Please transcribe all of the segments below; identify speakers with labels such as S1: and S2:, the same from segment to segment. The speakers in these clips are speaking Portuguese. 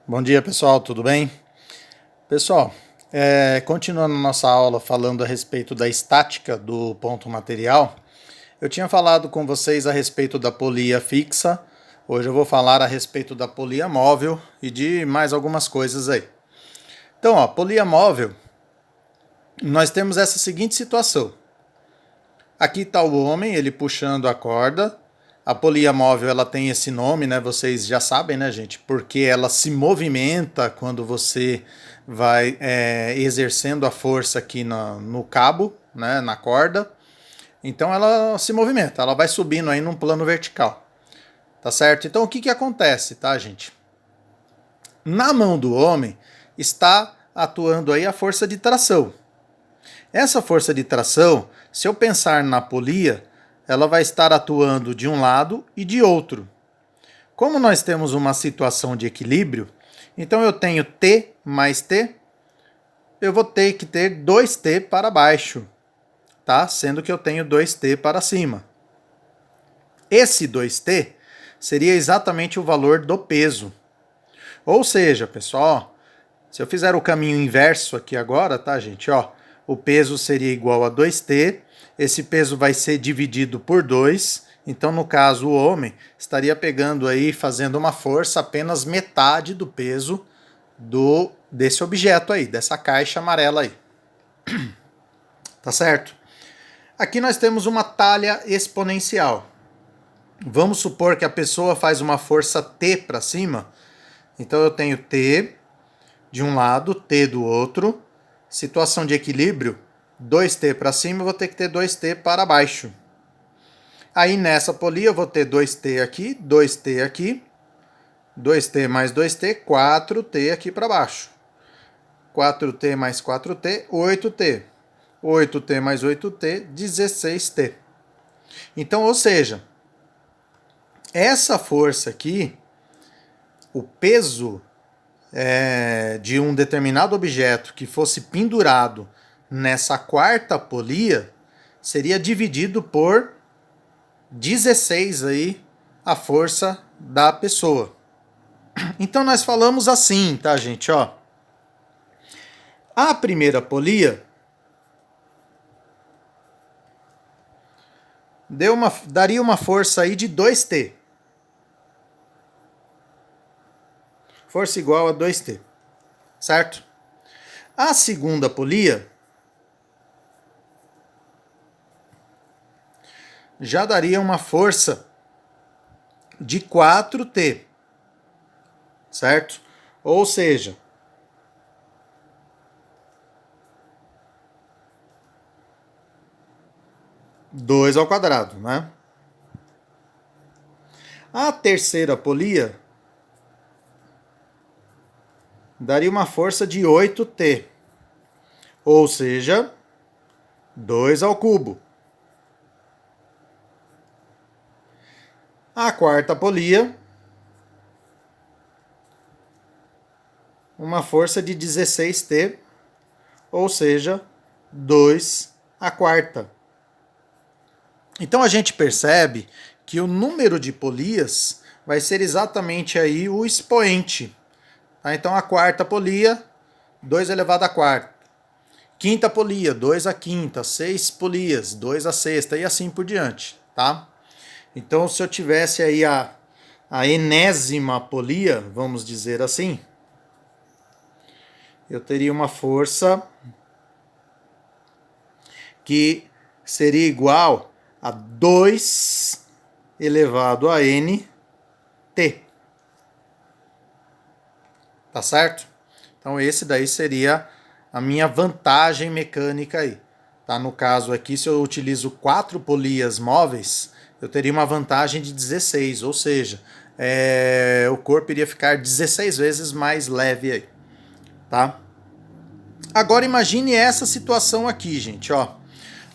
S1: Bom dia, pessoal, tudo bem? Pessoal, continuando nossa aula falando a respeito da estática do ponto material, eu tinha falado com vocês a respeito da polia fixa, hoje eu vou falar a respeito da polia móvel e de mais algumas coisas aí. Então, ó, polia móvel, nós temos essa seguinte situação. Aqui está o homem, ele puxando a corda. A polia móvel ela tem esse nome, né? Vocês já sabem, né, gente? Porque ela se movimenta quando você vai exercendo a força aqui no cabo, né, na corda. Então ela se movimenta, ela vai subindo aí num plano vertical. Tá certo? Então o que acontece, tá, gente? Na mão do homem está atuando aí a força de tração. Essa força de tração, se eu pensar na polia, ela vai estar atuando de um lado e de outro. Como nós temos uma situação de equilíbrio, então eu tenho T mais T, eu vou ter que ter 2T para baixo, tá? Sendo que eu tenho 2T para cima. Esse 2T seria exatamente o valor do peso. Ou seja, pessoal, se eu fizer o caminho inverso aqui agora, tá, gente? Ó, o peso seria igual a 2T, esse peso vai ser dividido por 2, então no caso o homem estaria pegando aí, fazendo uma força apenas metade do peso desse objeto aí, dessa caixa amarela aí. Tá certo? Aqui nós temos uma talha exponencial. Vamos supor que a pessoa faz uma força T para cima, então eu tenho T de um lado, T do outro. Situação de equilíbrio, 2T para cima, eu vou ter que ter 2T para baixo. Aí nessa polia eu vou ter 2T aqui, 2T aqui, 2T mais 2T, 4T aqui para baixo. 4T mais 4T, 8T. 8T mais 8T, 16T. Então, ou seja, essa força aqui, o peso de um determinado objeto que fosse pendurado nessa quarta polia seria dividido por 16 aí a força da pessoa. Então nós falamos assim, tá, gente, ó. A primeira polia daria uma força aí de 2T. Força igual a 2T, certo? A segunda polia já daria uma força de 4T, certo? Ou seja, dois ao quadrado, né? A terceira polia daria uma força de 8T, ou seja, 2 ao cubo. A quarta polia, uma força de 16T, ou seja, 2 à quarta. Então a gente percebe que o número de polias vai ser exatamente aí o expoente. Tá? Então a quarta polia, 2 elevado à quarta. Quinta polia, 2 à quinta. 6 polias, 2 à sexta e assim por diante. Tá? Então se eu tivesse aí a enésima polia, vamos dizer assim, eu teria uma força que seria igual a 2 elevado a n t. Tá certo? Então esse daí seria a minha vantagem mecânica aí. Tá? No caso aqui, se eu utilizo 4 polias móveis, eu teria uma vantagem de 16, ou seja, o corpo iria ficar 16 vezes mais leve aí. Tá? Agora imagine essa situação aqui, gente, ó.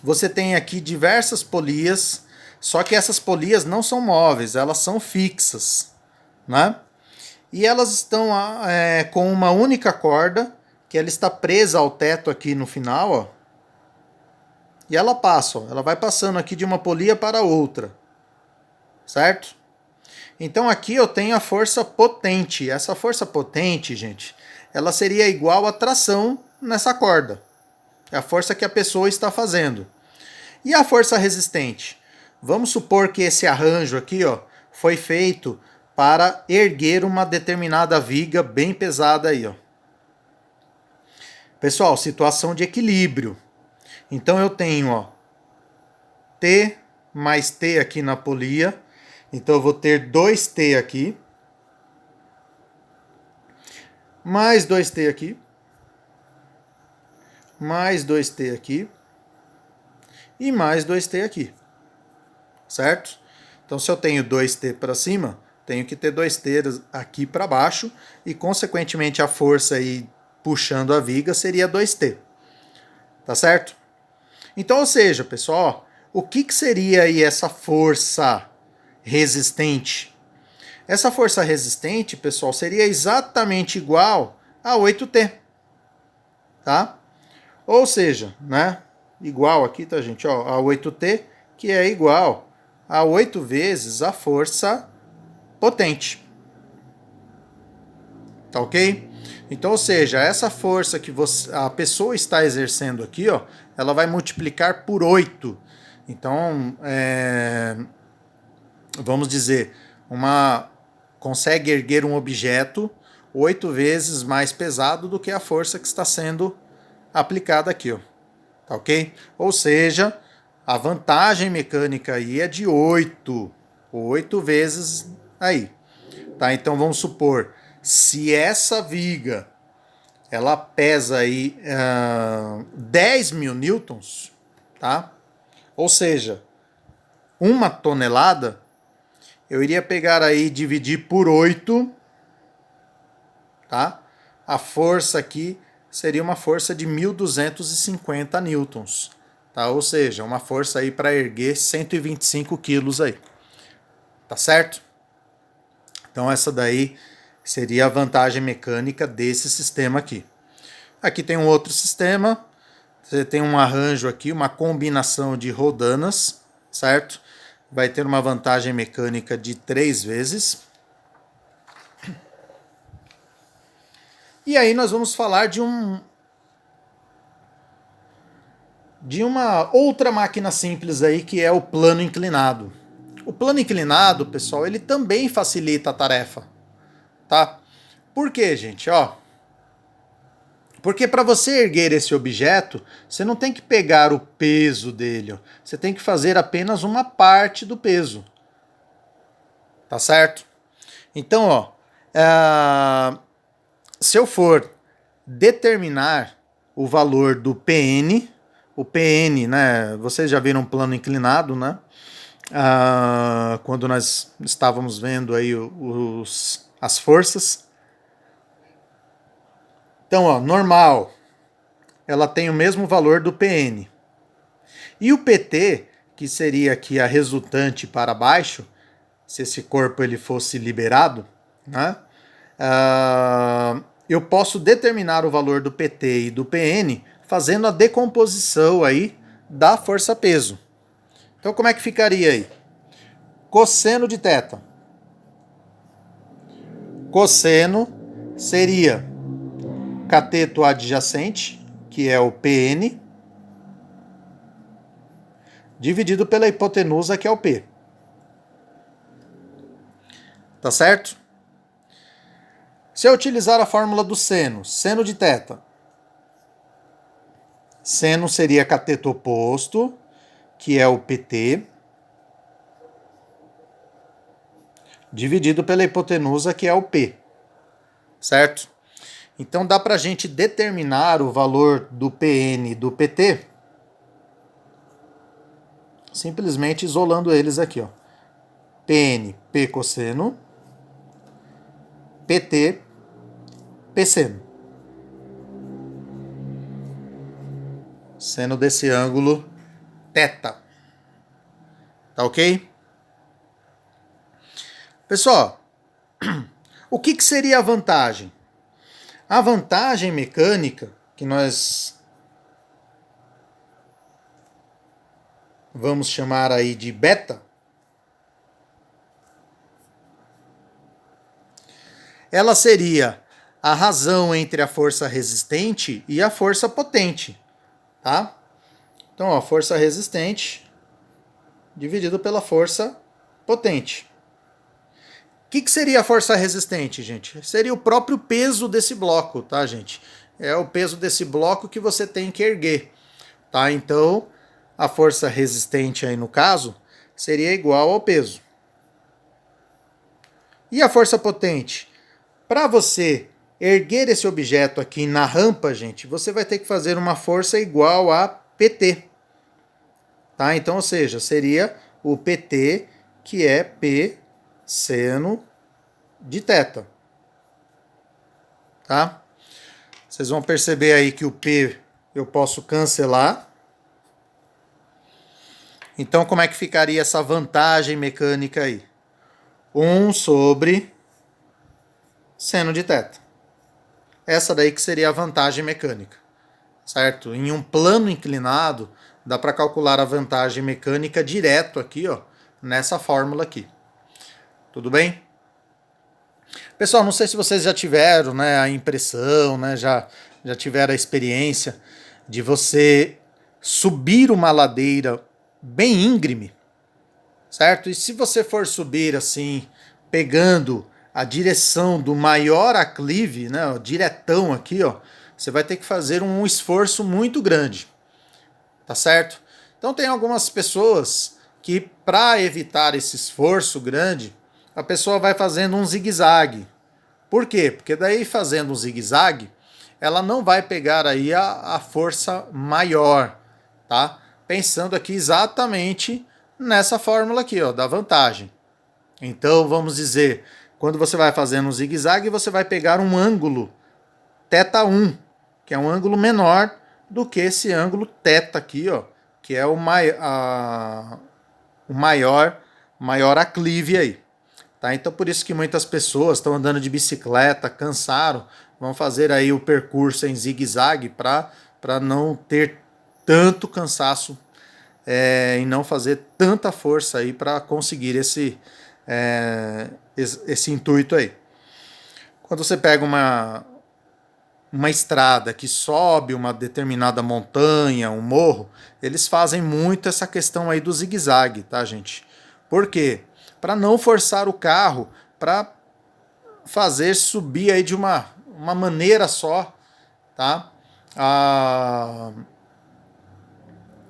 S1: Você tem aqui diversas polias, só que essas polias não são móveis, elas são fixas, né? E elas estão com uma única corda, que ela está presa ao teto aqui no final, ó. E ela passa, ó, ela vai passando aqui de uma polia para outra, certo? Então aqui eu tenho a força potente. Essa força potente, gente, ela seria igual à tração nessa corda. É a força que a pessoa está fazendo. E a força resistente? Vamos supor que esse arranjo aqui, ó, foi feito para erguer uma determinada viga bem pesada aí, ó. Pessoal, situação de equilíbrio. Então eu tenho, ó, T mais T aqui na polia. Então eu vou ter 2T aqui. Mais 2T aqui. Mais 2T aqui. E mais 2T aqui. Certo? Então se eu tenho 2T para cima, tenho que ter 2T aqui para baixo. E consequentemente a força aí puxando a viga seria 2T. Tá certo? Então, ou seja, pessoal, o que seria aí essa força resistente? Essa força resistente, pessoal, seria exatamente igual a 8T, tá? Ou seja, né? Igual aqui, tá, gente? Ó, a 8T, que é igual a 8 vezes a força potente. Tá ok? Então, ou seja, essa força que a pessoa está exercendo aqui, ó, ela vai multiplicar por 8. Então, vamos dizer, consegue erguer um objeto 8 vezes mais pesado do que a força que está sendo aplicada aqui, ó. Tá ok? Ou seja, a vantagem mecânica aí é de 8. 8 vezes aí. Tá? Então vamos supor, se essa viga ela pesa aí 10 mil newtons, tá? Ou seja, 1 tonelada, eu iria pegar aí e dividir por 8, tá? A força aqui seria uma força de 1.250 newtons, tá? Ou seja, uma força aí para erguer 125 quilos aí, tá certo? Então essa daí seria a vantagem mecânica desse sistema aqui. Aqui tem um outro sistema, você tem um arranjo aqui, uma combinação de rodanas, certo? Vai ter uma vantagem mecânica de 3 vezes. E aí nós vamos falar de uma outra máquina simples aí, que é o plano inclinado. O plano inclinado, pessoal, ele também facilita a tarefa, tá? Por quê, gente? Ó, porque para você erguer esse objeto, você não tem que pegar o peso dele, ó. Você tem que fazer apenas uma parte do peso, tá certo? Então, ó, se eu for determinar o valor do PN, o PN, né? Vocês já viram um plano inclinado, né? Quando nós estávamos vendo aí as forças. Então, ó, normal, ela tem o mesmo valor do PN. E o PT, que seria aqui a resultante para baixo, se esse corpo ele fosse liberado, né? Eu posso determinar o valor do PT e do PN fazendo a decomposição aí da força-peso. Então como é que ficaria aí? Cosseno de θ. Cosseno seria cateto adjacente, que é o PN, dividido pela hipotenusa, que é o P. Tá certo? Se eu utilizar a fórmula do seno, seno de θ, seno seria cateto oposto, que é o PT, dividido pela hipotenusa, que é o P. Certo? Então dá para a gente determinar o valor do PN e do PT simplesmente isolando eles aqui, ó. PN, P cosseno, PT, P seno. Seno desse ângulo θ. Tá ok? Pessoal, o que seria a vantagem? A vantagem mecânica, que nós vamos chamar aí de beta, ela seria a razão entre a força resistente e a força potente, tá? Então, ó, força resistente dividido pela força potente. O que seria a força resistente, gente? Seria o próprio peso desse bloco, tá, gente? É o peso desse bloco que você tem que erguer, tá? Então, a força resistente aí no caso seria igual ao peso. E a força potente? Para você erguer esse objeto aqui na rampa, gente, você vai ter que fazer uma força igual a PT. Tá? Então, ou seja, seria o PT, que é P seno de θ. Tá? Vocês vão perceber aí que o P eu posso cancelar. Então, como é que ficaria essa vantagem mecânica aí? 1 sobre seno de θ. Essa daí que seria a vantagem mecânica, certo? Em um plano inclinado, dá para calcular a vantagem mecânica direto aqui, ó, nessa fórmula aqui. Tudo bem? Pessoal, não sei se vocês já tiveram, né, a impressão, né, já tiveram a experiência de você subir uma ladeira bem íngreme, certo? E se você for subir assim, pegando a direção do maior aclive, né, ó, diretão aqui, ó, você vai ter que fazer um esforço muito grande, tá certo? Então tem algumas pessoas que, para evitar esse esforço grande, a pessoa vai fazendo um zigue-zague. Por quê? Porque daí fazendo um zigue-zague, ela não vai pegar aí a força maior, tá? Pensando aqui exatamente nessa fórmula aqui, ó, da vantagem. Então, vamos dizer, quando você vai fazendo um zigue-zague, você vai pegar um ângulo θ1, que é um ângulo menor do que esse ângulo θ aqui, ó, que é o maior aclive aí. Tá? Então, por isso que muitas pessoas estão andando de bicicleta, cansaram, vão fazer aí o percurso em zigue-zague para não ter tanto cansaço e não fazer tanta força aí para conseguir esse intuito aí. Quando você pega uma estrada que sobe uma determinada montanha, um morro, eles fazem muito essa questão aí do zigue-zague, tá, gente? Por quê? Para não forçar o carro, para fazer subir aí de uma maneira só, tá?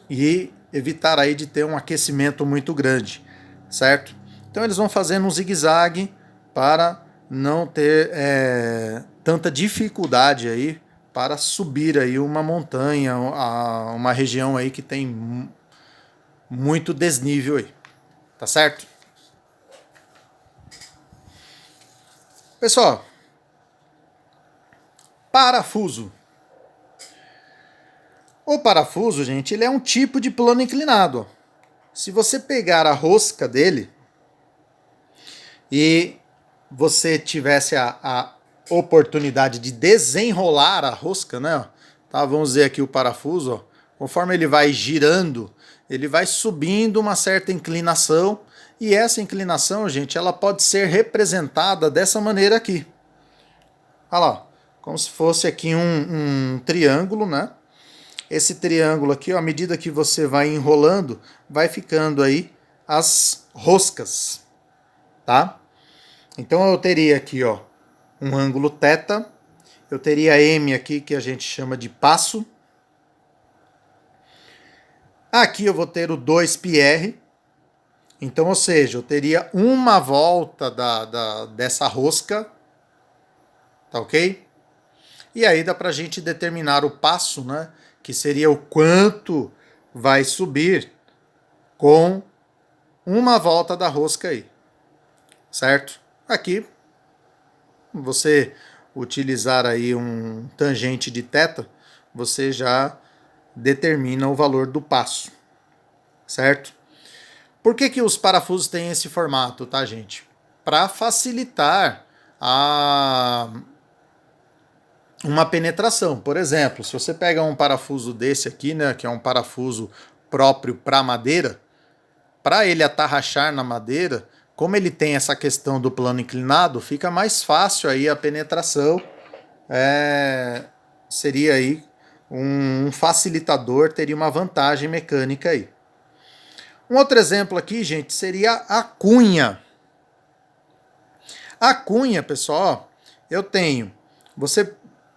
S1: E evitar aí de ter um aquecimento muito grande, certo? Então eles vão fazendo um zigue-zague para não ter tanta dificuldade aí para subir aí uma montanha, uma região aí que tem muito desnível aí, tá certo? Pessoal, parafuso. O parafuso, gente, ele é um tipo de plano inclinado. Se você pegar a rosca dele e você tivesse a oportunidade de desenrolar a rosca, né? Tá, vamos ver aqui o parafuso, ó. Conforme ele vai girando, ele vai subindo uma certa inclinação. E essa inclinação, gente, ela pode ser representada dessa maneira aqui. Olha lá, como se fosse aqui um triângulo, né? Esse triângulo aqui, ó, à medida que você vai enrolando, vai ficando aí as roscas, tá? Então eu teria aqui, ó, um ângulo θ, eu teria M aqui, que a gente chama de passo. Aqui eu vou ter o 2πr. Então, ou seja, eu teria uma volta dessa rosca, tá ok? E aí dá pra gente determinar o passo, né? Que seria o quanto vai subir com uma volta da rosca aí, certo? Aqui, você utilizar aí um tangente de θ, você já determina o valor do passo, certo? Por que os parafusos têm esse formato, tá, gente? Para facilitar uma penetração. Por exemplo, se você pega um parafuso desse aqui, né, que é um parafuso próprio para madeira, para ele atarrachar na madeira, como ele tem essa questão do plano inclinado, fica mais fácil aí a penetração. Seria aí um facilitador, teria uma vantagem mecânica aí. Um outro exemplo aqui, gente, seria a cunha. A cunha, pessoal, eu tenho. Você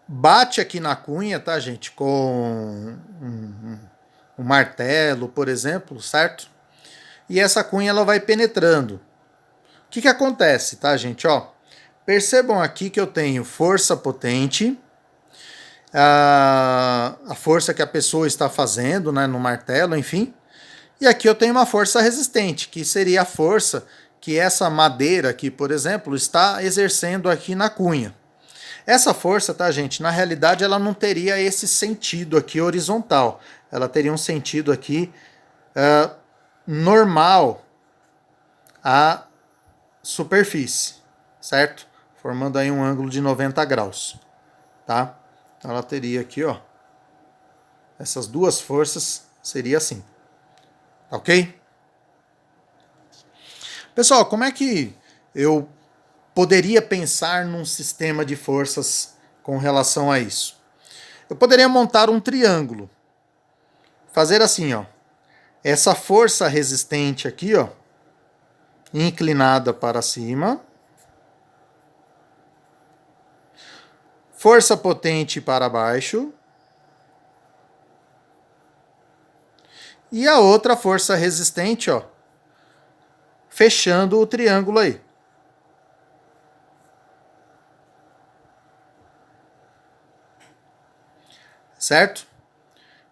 S1: bate aqui na cunha, tá, gente? Com um martelo, por exemplo, certo? E essa cunha ela vai penetrando. O que acontece, tá, gente? Ó, percebam aqui que eu tenho força potente, a força que a pessoa está fazendo, né, no martelo, enfim. E aqui eu tenho uma força resistente, que seria a força que essa madeira aqui, por exemplo, está exercendo aqui na cunha. Essa força, tá, gente, na realidade ela não teria esse sentido aqui horizontal. Ela teria um sentido aqui normal à superfície, certo? Formando aí um ângulo de 90 graus, tá? Então ela teria aqui, ó, essas duas forças, seria assim, ok? Pessoal, como é que eu poderia pensar num sistema de forças com relação a isso? Eu poderia montar um triângulo, fazer assim, ó, essa força resistente aqui, ó, inclinada para cima, força potente para baixo, e a outra força resistente, ó, fechando o triângulo aí. Certo?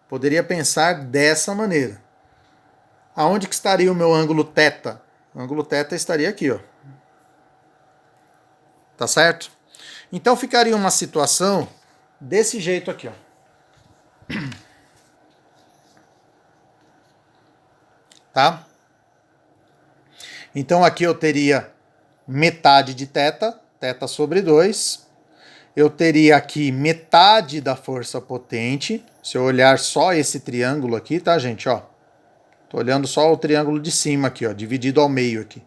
S1: Poderia pensar dessa maneira. Aonde que estaria o meu ângulo θ? O ângulo θ estaria aqui, ó. Tá certo? Então ficaria uma situação desse jeito aqui, ó. Tá? Então aqui eu teria metade de θ, θ sobre 2. Eu teria aqui metade da força potente. Se eu olhar só esse triângulo aqui, tá, gente? Ó, tô olhando só o triângulo de cima aqui, ó, dividido ao meio aqui.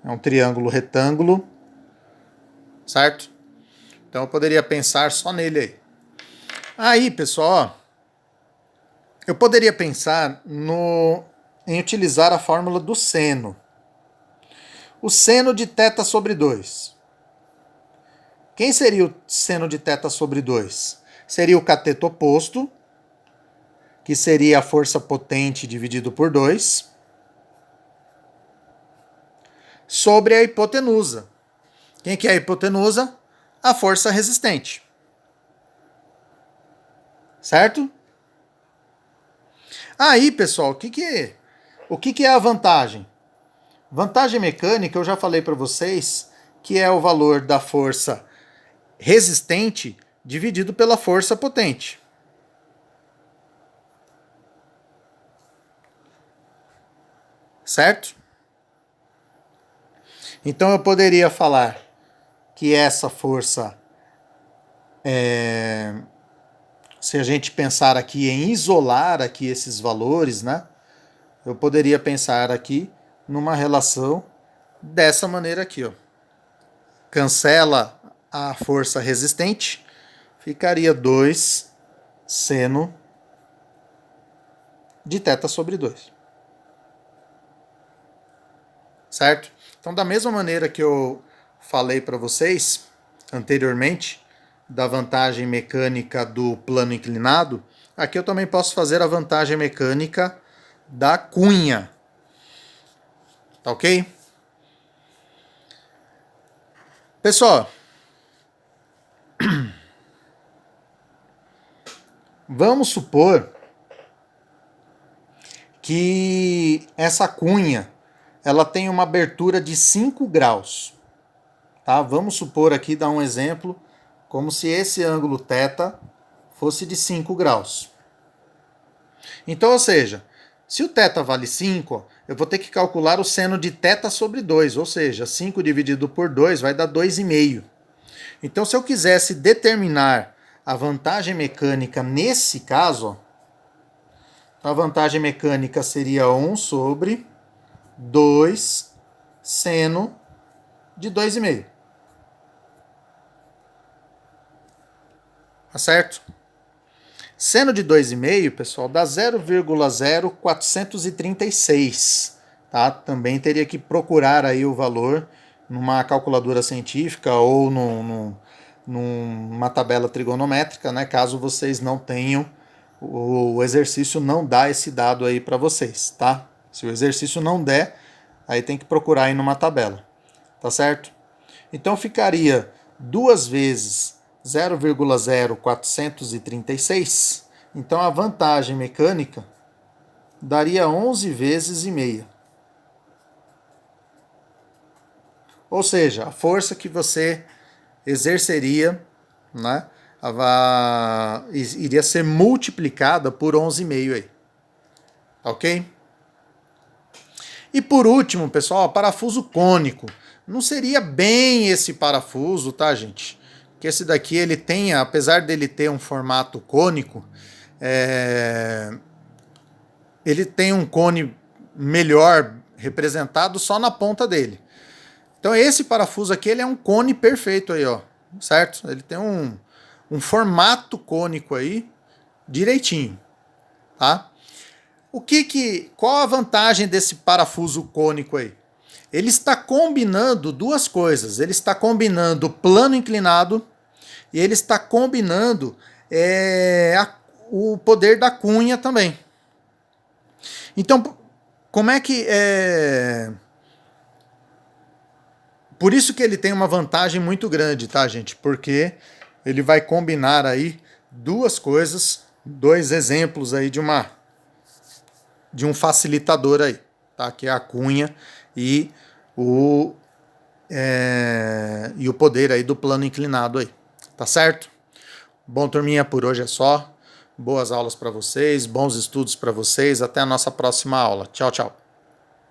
S1: É um triângulo retângulo, certo? Então eu poderia pensar só nele aí. Aí, pessoal, ó, eu poderia pensar em utilizar a fórmula do seno. O seno de θ sobre 2. Quem seria o seno de θ sobre 2? Seria o cateto oposto, que seria a força potente dividido por 2, sobre a hipotenusa. Quem que é a hipotenusa? A força resistente. Certo? Aí, pessoal, o que é a vantagem? Vantagem mecânica, eu já falei para vocês, que é o valor da força resistente dividido pela força potente. Certo? Então eu poderia falar que essa força, se a gente pensar aqui em isolar aqui esses valores, né? Eu poderia pensar aqui numa relação dessa maneira aqui, ó. Cancela a força resistente, ficaria 2 seno de θ sobre 2. Certo? Então, da mesma maneira que eu falei para vocês anteriormente, da vantagem mecânica do plano inclinado, aqui eu também posso fazer a vantagem mecânica da cunha. Tá ok? Pessoal, vamos supor que essa cunha ela tem uma abertura de 5 graus. Tá? Vamos supor aqui, dar um exemplo, como se esse ângulo θ fosse de 5 graus. Então, ou seja, se o θ vale 5, eu vou ter que calcular o seno de θ sobre 2, ou seja, 5 dividido por 2 vai dar 2,5. Então, se eu quisesse determinar a vantagem mecânica nesse caso, a vantagem mecânica seria 1 sobre 2 seno de 2,5. Tá certo? Seno de 2,5, pessoal, dá 0,0436. Tá? Também teria que procurar aí o valor numa calculadora científica ou numa tabela trigonométrica, né? Caso vocês não tenham, o exercício não dá esse dado aí para vocês, tá? Se o exercício não der, aí tem que procurar aí numa tabela, tá certo? Então ficaria 2 vezes 0,0436. Então a vantagem mecânica daria 11 vezes e meia. Ou seja, a força que você exerceria, né, iria ser multiplicada por 11,5 aí. Ok? E por último, pessoal, parafuso cônico. Não seria bem esse parafuso, tá, gente? Porque esse daqui, ele tem, apesar dele ter um formato cônico, ele tem um cone melhor representado só na ponta dele. Então esse parafuso aqui, ele é um cone perfeito aí, ó, certo? Ele tem um formato cônico aí, direitinho, tá? Qual a vantagem desse parafuso cônico aí? Ele está combinando duas coisas. Ele está combinando plano inclinado e ele está combinando o poder da cunha também. Então, como é que... Por isso que ele tem uma vantagem muito grande, tá, gente? Porque ele vai combinar aí duas coisas, dois exemplos aí de um facilitador aí, tá? Que é a cunha e o poder aí do plano inclinado aí, tá certo? Bom, turminha, por hoje é só. Boas aulas para vocês, bons estudos para vocês. Até a nossa próxima aula. Tchau, tchau.